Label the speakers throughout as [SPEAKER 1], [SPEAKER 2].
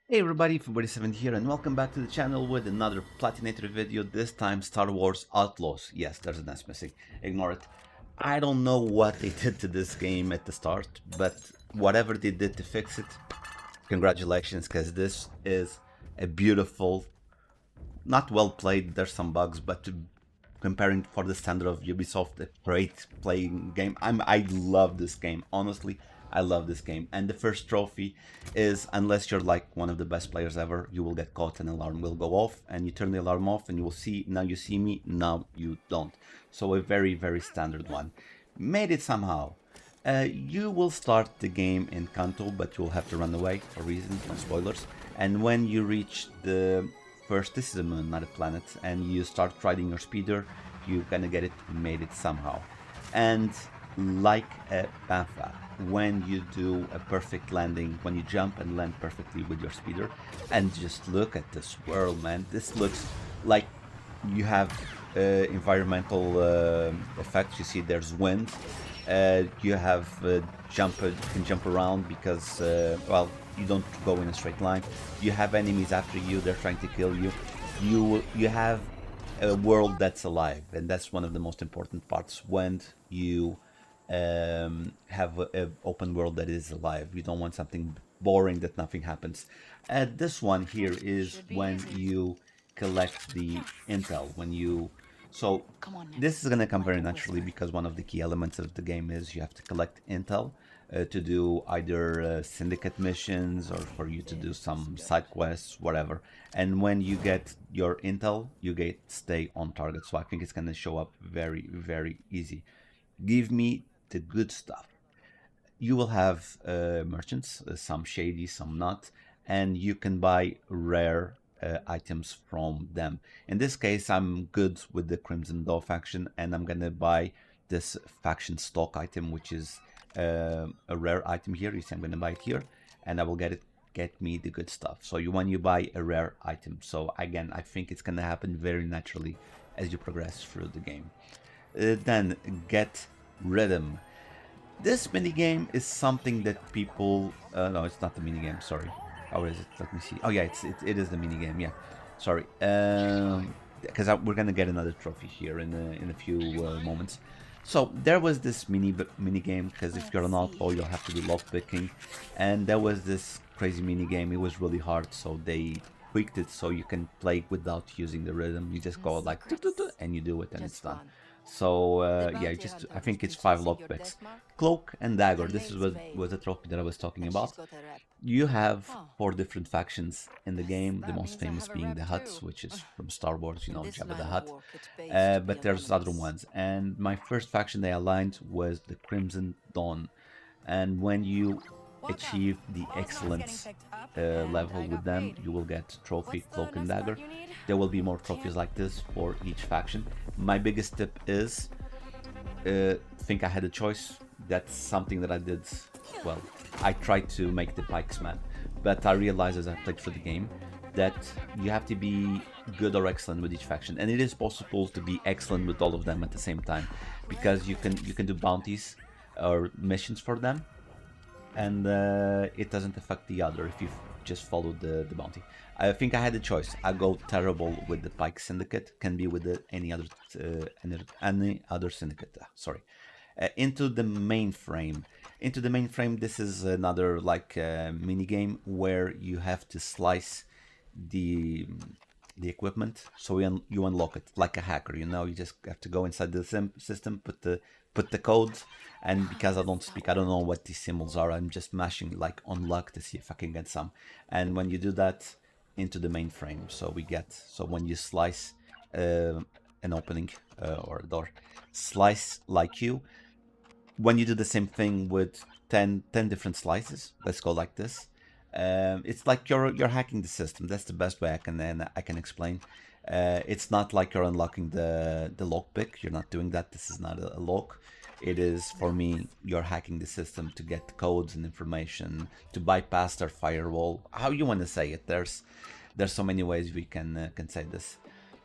[SPEAKER 1] Hey everybody, February7 here and welcome back to the channel with another Platinator video, this time Star Wars Outlaws. Yes, there's an S missing, ignore it. I don't know what they did to this game at the start, but whatever they did to fix it, congratulations, because this is a beautiful, not well played, there's some bugs, but comparing for the standard of Ubisoft, a great playing game. I love this game, honestly. I love this game. And the first trophy is, unless you're like one of the best players ever, you will get caught, an alarm will go off, and you turn the alarm off, and you will see, now you see me, now you don't. So a very, very standard one. Made it somehow. You will start the game in Kanto, but you'll have to run away for reasons, no spoilers. And when you reach the first, this is a moon, not a planet, and you start riding your speeder, you gonna get it, made it somehow. And like a Banfa, when you do a perfect landing, when you jump and land perfectly with your speeder, and just look at this world, man. This looks like you have environmental effects. You see, there's wind. You have you can jump around because well, you don't go in a straight line. You have enemies after you; they're trying to kill you. You have a world that's alive, and that's one of the most important parts when you have a open world that is alive. You don't want something boring that nothing happens. This one here is when you collect the intel. When you so this is gonna come very naturally because one of the key elements of the game is you have to collect intel to do either syndicate missions or for you to do some side quests, whatever. And when you get your intel, you get stay on target. So I think it's gonna show up very, very easy. Give me the good stuff. You will have merchants, some shady, some not, and you can buy rare items from them. In this case, I'm good with the Crimson Dawn faction, and I'm gonna buy this faction stock item, which is a rare item here. You see, I'm gonna buy it here, and I will get me the good stuff. So when you buy a rare item, so again, I think it's gonna happen very naturally as you progress through the game. Then get rhythm. This minigame is something that people... no, it's not the minigame, sorry. How is it? Let me see. Oh yeah, it is the minigame, yeah. Sorry. Because we're gonna get another trophy here in a few moments. So there was this mini game, because if you're an outlaw, you'll have to do lockpicking. And there was this crazy minigame. It was really hard, so they tweaked it so you can play without using the rhythm. You just go like, and you do it, and it's done. So yeah, just I think it's 5 lockpicks. Cloak and Dagger. This is was the trophy that I was talking about. You have 4 different factions in the game, the most famous being the Hutts, which is from Star Wars, you know, Jabba the Hutt. But there's other ones. And my first faction they aligned was the Crimson Dawn. And when you achieve the excellence level with them, you will get trophy Cloak and Dagger. There will be more trophies like this for each faction. My biggest tip is think I had a choice. That's something that I did. Well, I tried to make the pikes map, but I realized as I played through the game that you have to be good or excellent with each faction, and it is possible to be excellent with all of them at the same time, because you can do bounties or missions for them, and it doesn't affect the other if you just follow the bounty. I think I had a choice. I go terrible with the Pike Syndicate, can be with any other syndicate. Sorry. Into the mainframe. Into the mainframe, this is another like mini game where you have to slice the equipment, so you unlock it like a hacker. You know, you just have to go inside the system, put the codes, and because I don't speak, I don't know what these symbols are. I'm just mashing like on luck to see if I can get some. And when you do that, into the mainframe, so when you slice an opening or a door, slice like you. When you do the same thing with 10 different slices, let's go like this. It's like you're hacking the system. That's the best way I can explain. It's not like you're unlocking the lockpick. You're not doing that. This is not a lock. It is, for me, you're hacking the system to get codes and information, to bypass their firewall. How you want to say it? There's so many ways we can say this.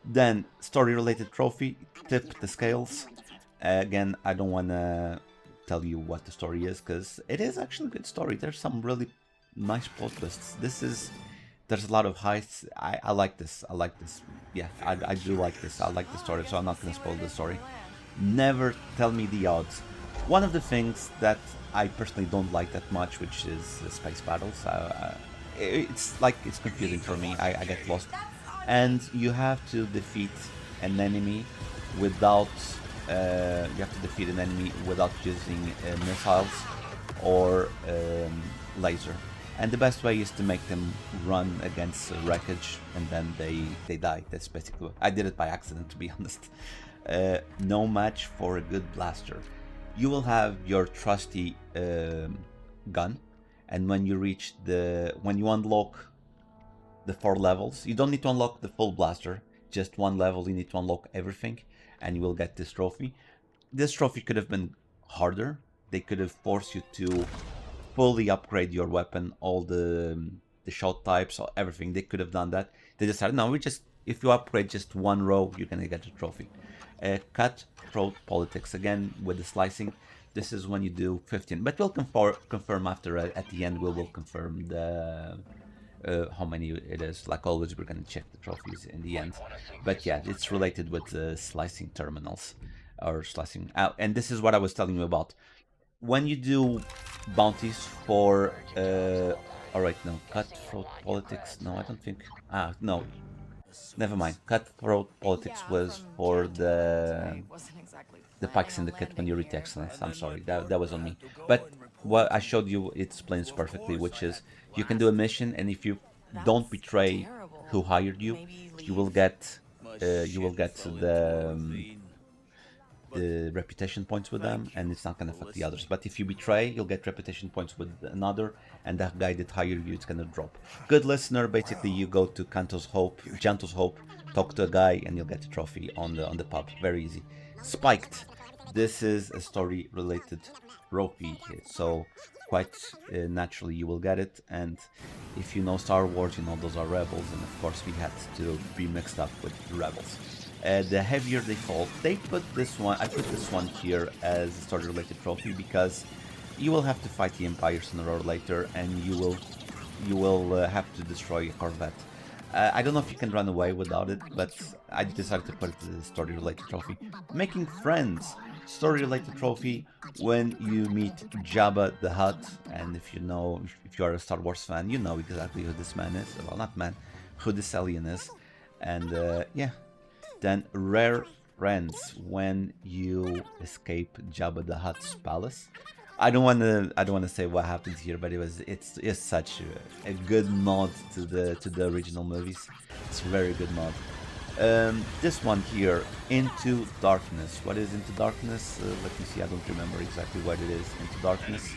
[SPEAKER 1] Then story-related trophy. Tip the scales. Again, I don't want to tell you what the story is, because it is actually a good story. There's some really nice plot twists. This is There's a lot of heists. I like this. I like this. Yeah, I do like this. I like the story, so I'm not going to spoil the story. Never tell me the odds. One of the things that I personally don't like that much, which is space battles. It's like it's confusing for me. I get lost, and you have to defeat an enemy without. You have to defeat an enemy without using missiles or laser. And the best way is to make them run against wreckage, and then they die. That's basically. I did it by accident, to be honest. No match for a good blaster. You will have your trusty gun, and when you unlock the 4 levels, you don't need to unlock the full blaster. Just 1 level, you need to unlock everything, and you will get this trophy. This trophy could have been harder. They could have forced you to fully upgrade your weapon, all the shot types, or everything. They could have done that. They decided, no, if you upgrade just 1 row, you're gonna get a trophy. Cutthroat politics, again with the slicing. This is when you do 15, but we'll confirm after at the end. We will confirm the how many it is. Like always, we're gonna check the trophies in the end. But yeah, it's related with slicing terminals or slicing. And this is what I was telling you about. When you do bounties for all right, no, cutthroat politics. No, I don't think. No, never mind. Cutthroat politics was for the Pike Syndicate when you reach excellence. I'm sorry, that was on me. But what I showed you, it explains perfectly, which is you can do a mission, and if you don't betray who hired you, you will get the reputation points with them, and it's not going to affect the others. But if you betray, you'll get reputation points with another, and that guy that hired you, it's going to drop. Good listener, basically you go to Janto's Hope, talk to a guy, and you'll get a trophy on the pub. Very easy. Spiked. This is a story related trophy, so quite naturally you will get it. And if you know Star Wars, you know those are rebels, and of course we had to be mixed up with the rebels. The heavier they fall, I put this one here as a story related trophy because you will have to fight the Empire sooner or later, and you will have to destroy a Corvette. I don't know if you can run away without it, but I decided to put it as a story related trophy. Making friends, story related trophy when you meet Jabba the Hutt, and if you are a Star Wars fan, you know exactly who this man is. Well, not man, who this alien is, and yeah. Then rare friends when you escape Jabba the Hutt's palace. I don't want to say what happens here, but it's such a good nod to the original movies. It's a very good nod. This one here, Into Darkness. What is Into Darkness? Let me see. I don't remember exactly what it is. Into Darkness.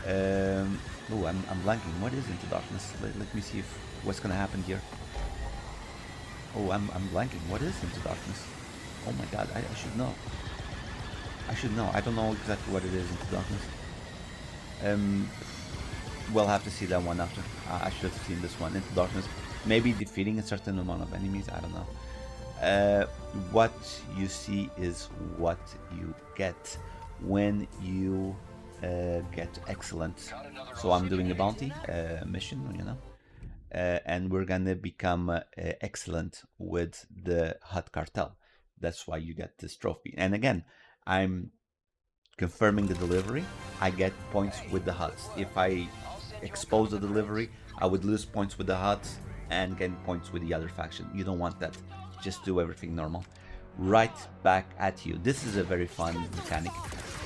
[SPEAKER 1] Oh, I'm blanking. What is Into Darkness? Let me see what's gonna happen here. Oh, I'm blanking. What is Into Darkness? Oh my god, I should know. I should know. I don't know exactly what it is, Into Darkness. We'll have to see that one after. I should have seen this one, Into Darkness. Maybe defeating a certain amount of enemies, I don't know. What you see is what you get when you get excellent. So I'm doing a bounty mission, and we're gonna become excellent with the Hutt cartel. That's why you get this trophy. And again, I'm confirming the delivery. I get points with the Hutts. If I expose the delivery, I would lose points with the Hutts and gain points with the other faction. You don't want that. Just do everything normal. Right back at you. This is a very fun mechanic.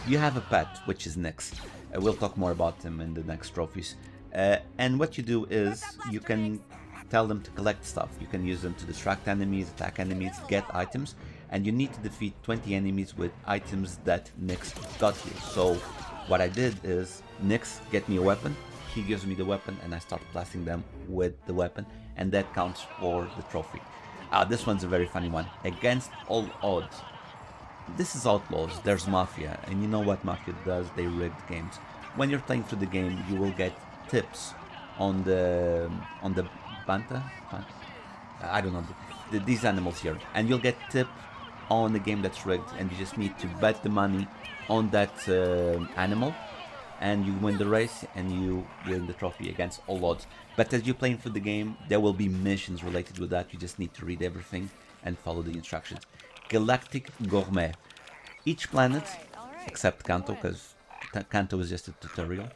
[SPEAKER 1] You have a pet, which is Nyx. We'll talk more about him in the next trophies. And what you do is you can tell them to collect stuff. You can use them to distract enemies, attack enemies, get items, and you need to defeat 20 enemies with items that Nyx got you. So what I did is Nyx get me a weapon, he gives me the weapon, and I start blasting them with the weapon, and that counts for the trophy. This one's a very funny one. Against all odds. This is Outlaws, there's Mafia, and you know what Mafia does, they rigged games. When you're playing through the game, you will get tips on the banta, I don't know, these animals here, and you'll get tip on the game that's rigged, and you just need to bet the money on that animal, and you win the race and you win the trophy against all odds. But as you're playing through the game, there will be missions related with that. You just need to read everything and follow the instructions. Galactic Gourmet. Each planet, except Kanto, because Kanto is just a tutorial.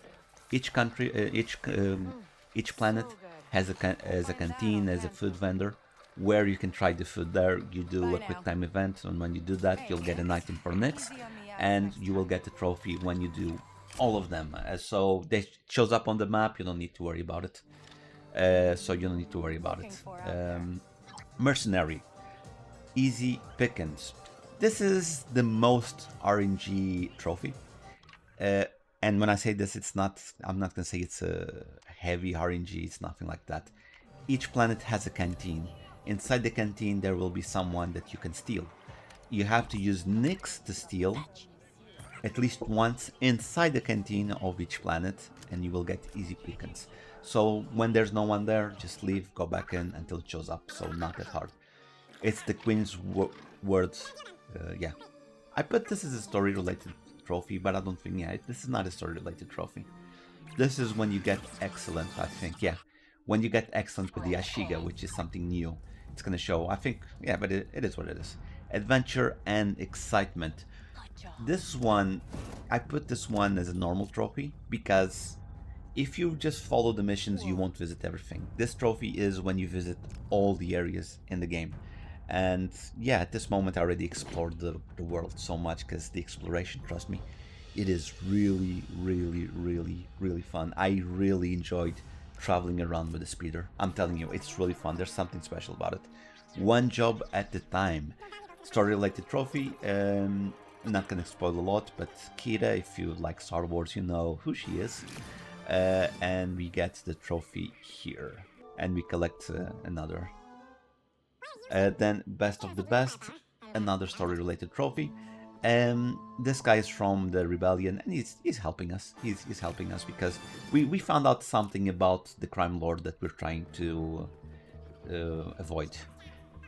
[SPEAKER 1] Each country, each planet has a canteen, has a food vendor, where you can try the food there. You do a quick time event, and when you do that, you'll get an item for next, and you will get a trophy when you do all of them. So they shows up on the map. You don't need to worry about it. So you don't need to worry about it. Mercenary, easy pickings. This is the most RNG trophy. And when I say this, it's not. I'm not gonna say it's a heavy RNG. It's nothing like that. Each planet has a canteen. Inside the canteen, there will be someone that you can steal. You have to use Nix to steal at least once inside the canteen of each planet, and you will get easy pickings. So when there's no one there, just leave, go back in until it shows up. So not that hard. It's the Queen's words. Yeah, I put this as a story-related trophy, but I don't think, yeah, this is not a story-related trophy. This is when you get excellent, I think, yeah. When you get excellent with the Ashiga, which is something new, it's gonna show, I think, yeah, but it is what it is. Adventure and excitement. This one, I put this one as a normal trophy, because if you just follow the missions, you won't visit everything. This trophy is when you visit all the areas in the game. And yeah, at this moment I already explored the world so much, because the exploration, trust me, it is really, really, really, really fun. I really enjoyed traveling around with the speeder. I'm telling you, it's really fun. There's something special about it. One job at a time. Story-related trophy. Not gonna spoil a lot, but Kira, if you like Star Wars, you know who she is. And we get the trophy here, and we collect another. Then best of the best, another story-related trophy. This guy is from the rebellion, and he's helping us. He's helping us because we found out something about the crime lord that we're trying to avoid.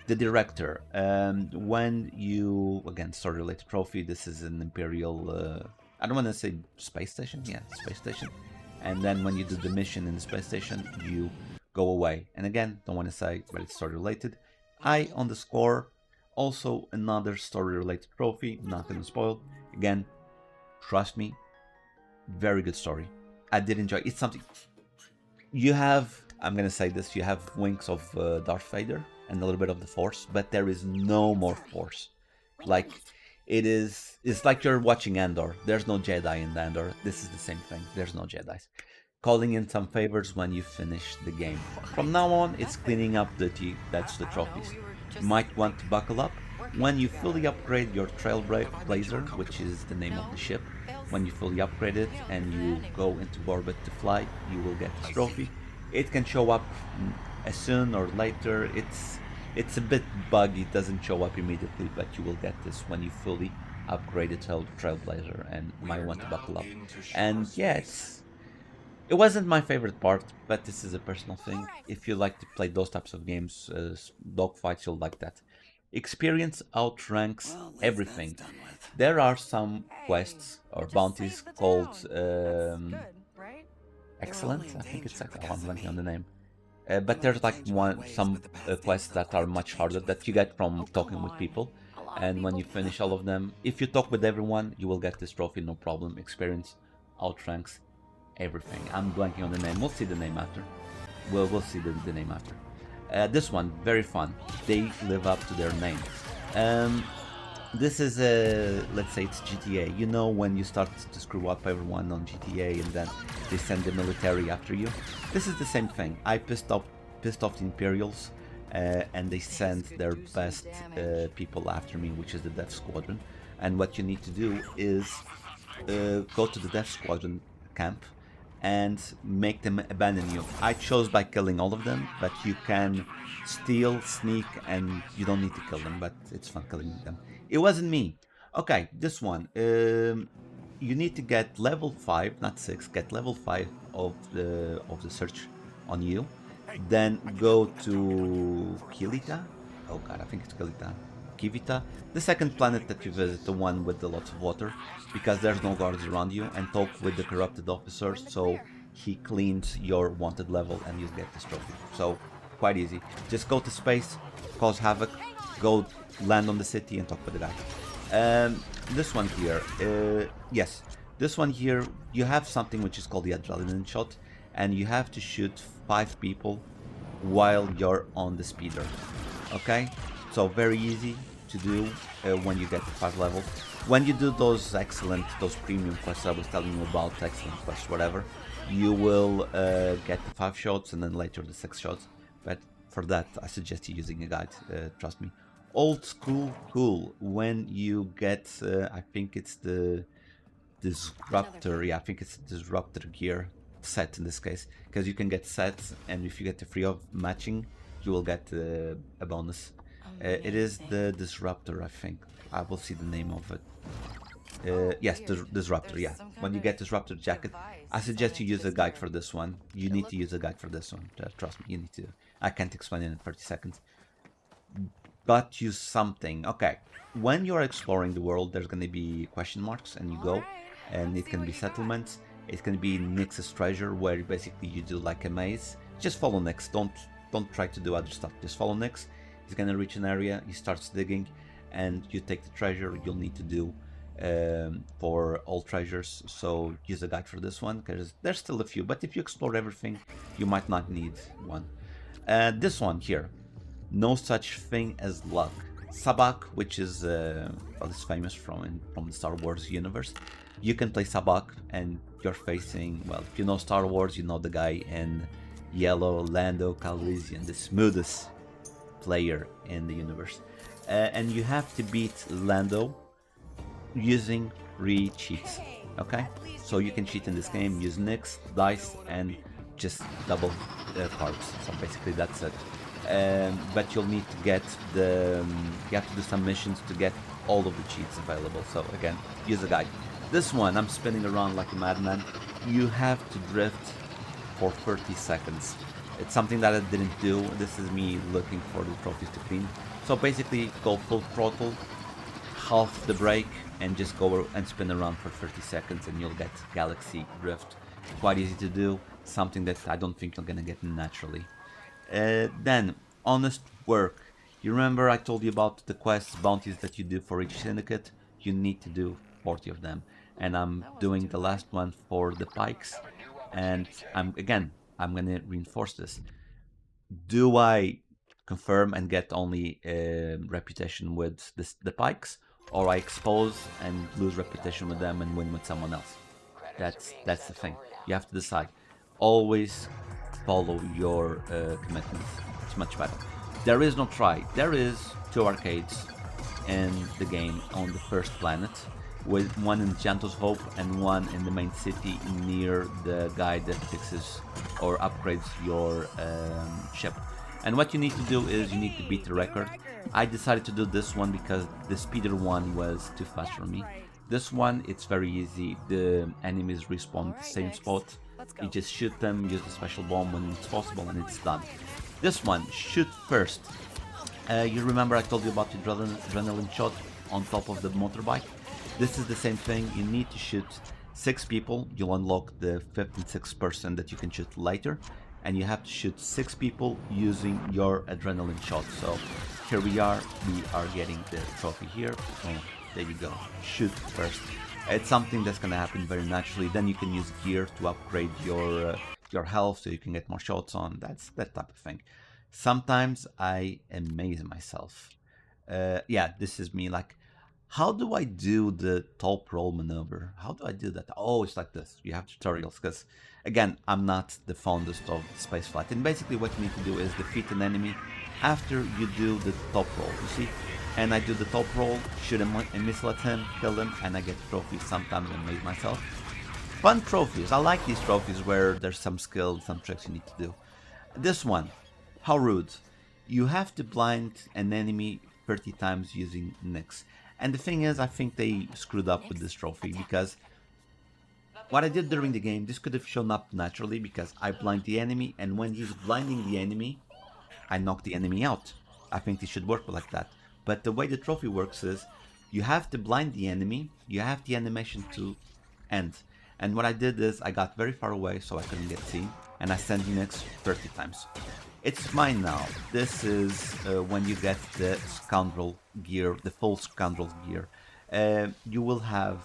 [SPEAKER 1] The director. When you, again, story-related trophy. This is an imperial. I don't want to say space station. Yeah, space station. And then when you do the mission in the space station, you go away. And again, don't want to say, but it's story-related. Eye on the score. Also another story-related trophy. Not gonna spoil. Again, trust me, very good story. I did enjoy. It's something. You have. I'm gonna say this. You have wings of Darth Vader and a little bit of the Force, but there is no more Force. Like it's like you're watching Andor. There's no Jedi in Andor. This is the same thing. There's no Jedis. Calling in some favors when you finish the game. From now on, it's cleaning up that's the trophies. You might want to buckle up. When you fully upgrade your Trailblazer, which is the name of the ship, when you fully upgrade it and you go into orbit to fly, you will get this trophy. It can show up as soon or later. It's a bit buggy, it doesn't show up immediately, but you will get this when you fully upgrade the Trailblazer, and might want to buckle up. And yeah, it wasn't my favorite part, but this is a personal thing. If you like to play those types of games, dogfights, you'll like that. Experience outranks everything. There are some quests or bounties called Excellent. I think it's excellent. I'm blanking on the name. But there's like some quests that are much harder that you get from talking with people. And when you finish all of them, if you talk with everyone, you will get this trophy, no problem. Experience outranks everything. I'm blanking on the name. We'll see the name after. We'll see the name after. This one, very fun. They live up to their name. This is let's say it's GTA. You know when you start to screw up everyone on GTA and then they send the military after you? This is the same thing. I pissed off the Imperials and they sent their best people after me, which is the Death Squadron. And what you need to do is go to the Death Squadron camp and make them abandon you. I chose by killing all of them, but you can steal, sneak, and you don't need to kill them, but it's fun killing them. It wasn't me. Okay, this one. You need to get level 5, not 6, get level 5 of the search on you. Then go to Kilita. Oh god, I think it's Kilita. Kivita. The second planet that you visit, the one with the lots of water, because there's no guards around you, and talk with the corrupted officer, so he cleans your wanted level and you get this trophy. So, quite easy. Just go to space, cause havoc, go land on the city and talk with the guy. This one here, yes, this one here, you have something which is called the adrenaline shot, and you have to shoot 5 people while you're on the speeder. Okay, so very easy to do when you get to 5 levels. When you do those premium quests I was telling you about, excellent quests, whatever, you will get the 5 shots and then later the 6 shots. But for that, I suggest you using a guide. Trust me. Old school cool. When you get, I think it's the disruptor. Yeah, I think it's the disruptor gear set in this case, because you can get sets, and if you get the free of matching, you will get a bonus. It is the disruptor, I think. I will see the name of it. Yes, disruptor. Yeah, when you get disruptor jacket, I suggest you use a guide for this one. You need to use a guide for this one. Trust me, you need to. I can't explain it in 30 seconds. Got you something. Okay, when you're exploring the world, there's gonna be question marks, and you go, and it can be settlements. It can be Nyx's treasure, where basically you do like a maze. Just follow Nyx. Don't try to do other stuff. Just follow Nyx. He's gonna reach an area. He starts digging, and you take the treasure. You'll need to do for all treasures. So use a guide for this one, because there's still a few. But if you explore everything, you might not need one. This one here, no such thing as luck. Sabak, which is well, it's famous from the Star Wars universe. You can play Sabak, and you're facing, well, if you know Star Wars, you know the guy in yellow, Lando Calrissian, the smoothest player in the universe. And you have to beat Lando using 3 cheats, okay? So you can cheat in this game, use Nyx, dice, and just double cards. So basically that's it. But you'll need to get you have to do some missions to get all of the cheats available. So again, use a guide. This one, I'm spinning around like a madman. You have to drift for 30 seconds. It's something that I didn't do. This is me looking for the trophies to clean. So basically, go full throttle, half the brake, and just go and spin around for 30 seconds, and you'll get Galaxy Drift. Quite easy to do. Something that I don't think you're gonna get naturally. Then, honest work. You remember I told you about the quests, bounties that you do for each syndicate? You need to do 40 of them. And I'm doing the last one for the pikes. And I'm gonna reinforce this. Do I confirm and get only reputation with the pikes? Or I expose and lose reputation with them and win with someone else? That's the thing. You have to decide. Always follow your commitments. It's much better. There is no try. There is 2 arcades in the game on the first planet, with one in Janto's Hope and one in the main city near the guy that fixes or upgrades your ship. And what you need to do is you need to beat the record. I decided to do this one because the speeder one was too fast for me. This one, it's very easy. The enemies respawn at the same spot. You just shoot them, use the special bomb when it's possible, and it's done. This one, shoot first. You remember I told you about the adrenaline shot on top of the motorbike? This is the same thing. You need to shoot 6 people. You'll unlock the 5th and 6th person that you can shoot later. And you have to shoot 6 people using your adrenaline shot. So here we are getting the trophy here. Oh, there you go. Shoot first. It's something that's gonna happen very naturally. Then you can use gear to upgrade your health so you can get more shots on. That's that type of thing. Sometimes I amaze myself. Yeah, this is me. Like, how do I do the top roll maneuver? How do I do that? Oh, it's like this. You have tutorials, because again, I'm not the fondest of spaceflight. And basically what you need to do is defeat an enemy after you do the top roll, you see? And I do the top roll, shoot a missile at him, kill him, and I get trophies. Sometimes I amaze myself. Fun trophies. I like these trophies where there's some skill, some tricks you need to do. This one, how rude. You have to blind an enemy 30 times using Nyx. And the thing is, I think they screwed up with this trophy, because what I did during the game, this could have shown up naturally, because I blind the enemy, and when he's blinding the enemy, I knock the enemy out. I think it should work like that. But the way the trophy works is you have to blind the enemy, you have the animation to end. And what I did is I got very far away so I couldn't get seen, and I sent Unix 30 times. It's mine now. This is when you get the scoundrel gear, the full scoundrel gear. You will have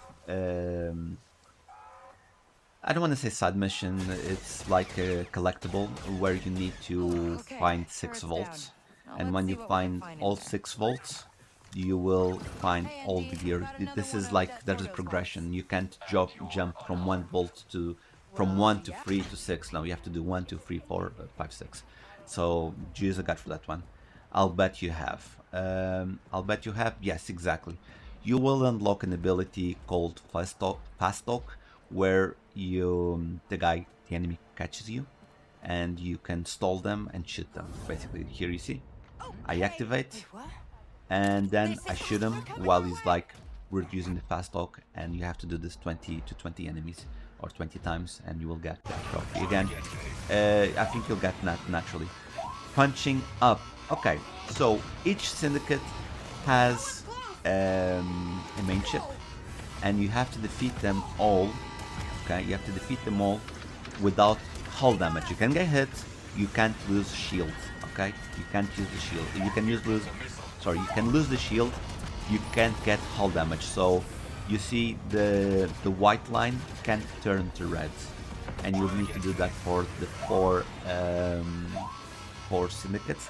[SPEAKER 1] I don't want to say side mission. It's like a collectible where you need to
[SPEAKER 2] Okay,
[SPEAKER 1] find six
[SPEAKER 2] turret's down.
[SPEAKER 1] vaults,
[SPEAKER 2] Now
[SPEAKER 1] and
[SPEAKER 2] let's
[SPEAKER 1] when
[SPEAKER 2] see
[SPEAKER 1] you
[SPEAKER 2] what we can
[SPEAKER 1] find
[SPEAKER 2] find in
[SPEAKER 1] all
[SPEAKER 2] here.
[SPEAKER 1] 6 vaults, you will find
[SPEAKER 2] Hey,
[SPEAKER 1] all the
[SPEAKER 2] Andy,
[SPEAKER 1] gear.
[SPEAKER 2] got another
[SPEAKER 1] This
[SPEAKER 2] one
[SPEAKER 1] is
[SPEAKER 2] of
[SPEAKER 1] like
[SPEAKER 2] Death
[SPEAKER 1] there's a
[SPEAKER 2] Roto's vaults.
[SPEAKER 1] progression. You can't jump from one vault to from
[SPEAKER 2] Well,
[SPEAKER 1] 1 to 3 to 6. No, you have to do 1, 2, 3, 4, 5, 6. So choose a guide for that one. I'll bet you have. I'll bet you have. Yes, exactly. You will unlock an ability called Fast Talk, where the enemy catches you, and you can stall them and shoot them. Basically, here you see, I
[SPEAKER 2] hey,
[SPEAKER 1] activate,
[SPEAKER 2] wait, what?
[SPEAKER 1] and then
[SPEAKER 2] They say
[SPEAKER 1] I shoot
[SPEAKER 2] faster,
[SPEAKER 1] him
[SPEAKER 2] we're coming
[SPEAKER 1] while
[SPEAKER 2] your
[SPEAKER 1] he's
[SPEAKER 2] way.
[SPEAKER 1] like reducing the fast talk, and you have to do this 20 to 20 enemies or 20 times, and you will get that trophy again. I think you'll get that naturally. Punching up. Okay, so each syndicate has a main ship, and you have to defeat them all. Okay, you have to defeat them all without hull damage. You can get hit, you can't lose shield. Okay, you can't use the shield. You can lose. Sorry, you can lose the shield. You can't get hull damage. So you see the white line can't turn to red, and you'll need to do that for the four syndicates.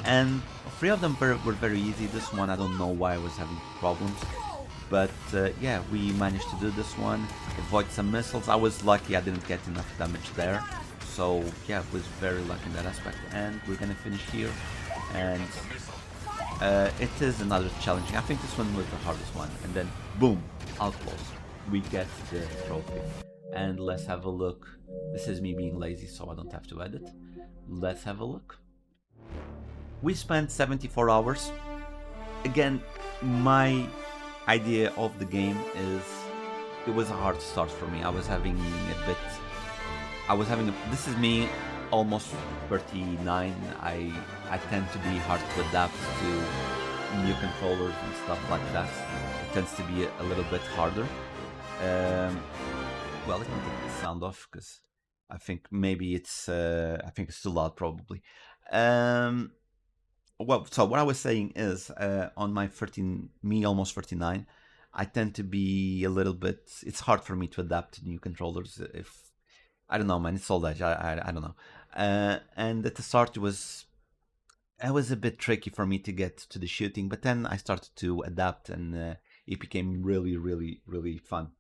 [SPEAKER 1] And 3 of them were very easy. This one, I don't know why I was having problems. But yeah, we managed to do this one, avoid some missiles. I was lucky I didn't get enough damage there. So yeah, was very lucky in that aspect. And we're gonna finish here. And it is another challenging. I think this one was the hardest one. And then boom, Outlaws. We get the trophy. And let's have a look. This is me being lazy, so I don't have to edit. Let's have a look. We spent 74 hours. Again, my idea of the game is it was a hard start for me. I was having a bit. This is me, almost 39. I tend to be hard to adapt to new controllers and stuff like that. It tends to be a little bit harder. Well, let me take the sound off because I think maybe I think it's too loud probably. Well, so what I was saying is, on my 13, me almost 39, I tend to be a little bit. It's hard for me to adapt to new controllers. If I don't know, man, it's old age. I don't know. And at the start, it was a bit tricky for me to get to the shooting, but then I started to adapt, and it became really, really, really fun.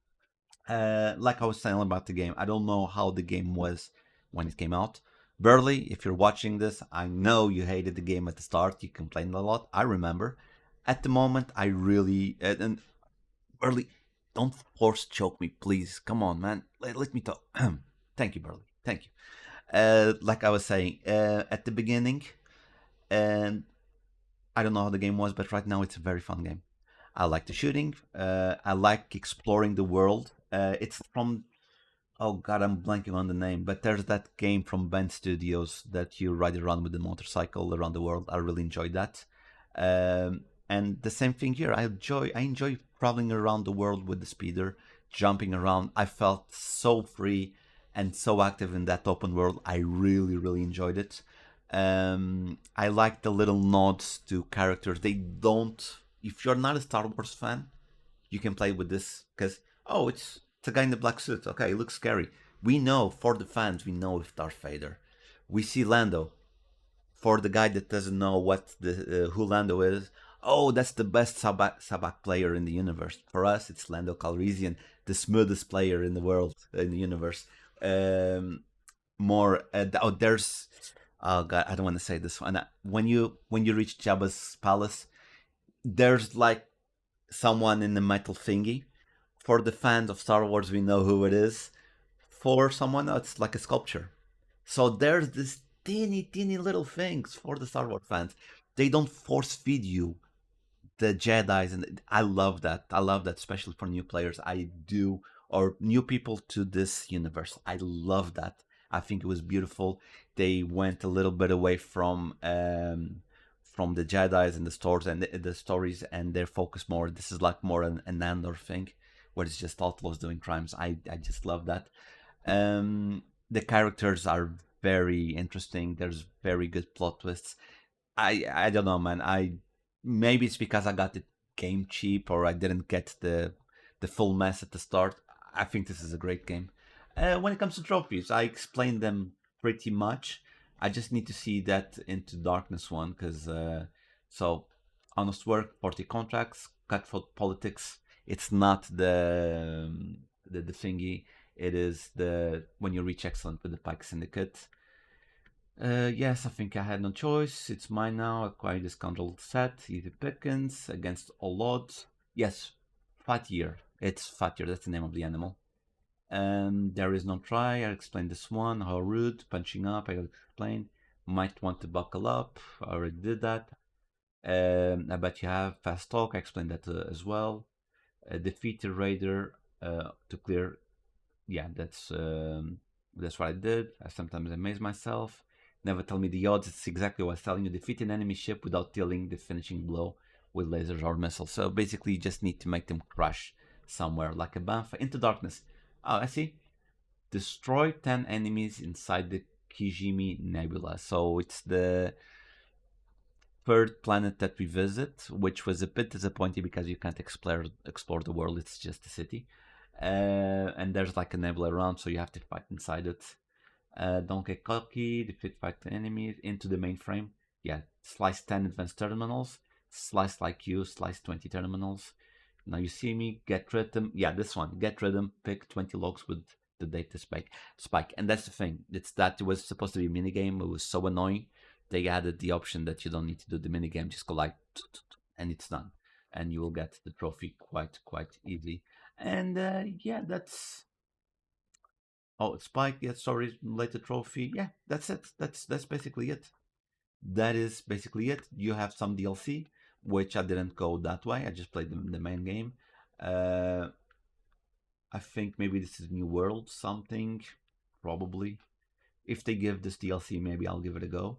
[SPEAKER 1] Like I was saying about the game, I don't know how the game was when it came out. Burley, if you're watching this, I know you hated the game at the start. You complained a lot. I remember. At the moment, I really and Burley, don't force choke me, please. Come on, man. Let me talk. Thank you, Burley. Thank you. Like I was saying, at the beginning, and I don't know how the game was, but right now it's a very fun game. I like the shooting. I like exploring the world. It's from Oh god, I'm blanking on the name, but there's that game from Band Studios that you ride around with the motorcycle around the world. I really enjoyed that. And the same thing here. I enjoy traveling around the world with the speeder, jumping around. I felt so free and so active in that open world. I really, really enjoyed it. I like the little nods to characters. They don't. If you're not a Star Wars fan, you can play with this because it's a guy in the black suit. Okay, it looks scary. We know for the fans, we know it's Darth Vader. We see Lando. For the guy that doesn't know what the who Lando is, oh, that's the best sabak player in the universe. For us, it's Lando Calrissian, the smoothest player in the world in the universe. More there's oh god, I don't want to say this one. When you reach Jabba's palace, there's like someone in the metal thingy. For the fans of Star Wars, we know who it is. For someone else, it's like a sculpture. So there's this teeny, teeny little things for the Star Wars fans. They don't force feed you the Jedi's, and I love that. I love that, especially for new players. I do, or new people to this universe. I love that. I think it was beautiful. They went a little bit away from the Jedi's and the stores and the stories, and they're focused more. This is like more an Andor thing, where it's just outlaws doing crimes. I just love that. The characters are very interesting. There's very good plot twists. I don't know, man. I maybe it's because I got the game cheap or I didn't get the full mess at the start. I think this is a great game. When it comes to trophies, I explained them pretty much. I just need to see that Into Darkness one because so honest work, 40 contracts, cutthroat politics. It's not the thingy. It is the when you reach excellent with the Pike Syndicate. Yes, I think I had no choice. It's mine now. Acquire this control set. Easy pickings against all odds. Yes, Fatir. It's Fatir. That's the name of the animal. And there is no try. I explained this one. How rude. Punching up. I explained. Might want to buckle up. I already did that. I bet you have fast talk. I explained that as well. Defeat the raider to clear. Yeah, that's what I did. I sometimes amaze myself. Never tell me the odds. It's exactly what I was telling you. Defeat an enemy ship without dealing the finishing blow with lasers or missiles. So basically, you just need to make them crash somewhere, like a Banfa. Into darkness. Oh, I see. Destroy 10 enemies inside the Kijimi Nebula. So it's the third planet that we visit, which was a bit disappointing because you can't explore the world. It's just a city. And there's like a nebula around, so you have to fight inside it. Don't get cocky. Defeat fight enemies into the mainframe. Yeah, slice 10 advanced terminals. Slice like you. Slice 20 terminals. Now you see me. Get rhythm. Yeah, this one. Get rhythm. Pick 20 logs with the data spike. And that's the thing. It's that it was supposed to be a minigame. It was so annoying. They added the option that you don't need to do the minigame. Just go like, and it's done. And you will get the trophy quite easily. And yeah, that's Spike. Yeah, sorry, related trophy. Yeah, that's it. That's basically it. That is basically it. You have some DLC, which I didn't go that way. I just played the main game. Uh, I think maybe this is New World something, probably. If they give this DLC, maybe I'll give it a go.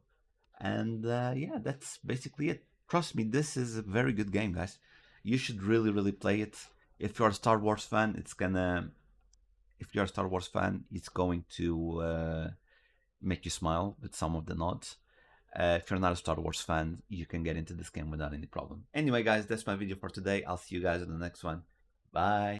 [SPEAKER 1] And yeah, that's basically it. Trust me, this is a very good game, guys. You should really play it. If you're a Star Wars fan, it's gonna. If you're a Star Wars fan, it's going to make you smile with some of the nods. If you're not a Star Wars fan, you can get into this game without any problem. Anyway, guys, that's my video for today. I'll see you guys in the next one. Bye.